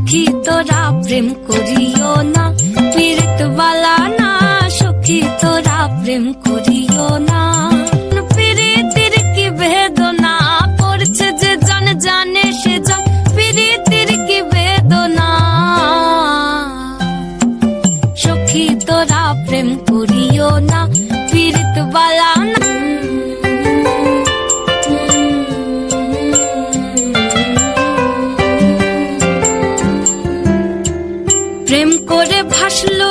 সখী তোরা প্রেম করিও না, পীড়িত বালা না, সখী তোরা প্রেম করিও না। পীড়িতের কি বেদনা করছে যে জন জানে সে জন, পীড়িতের কি বেদনা। সখী তোরা প্রেম করিও না, পীড়িত বালা না। প্রেম করে ভাসলো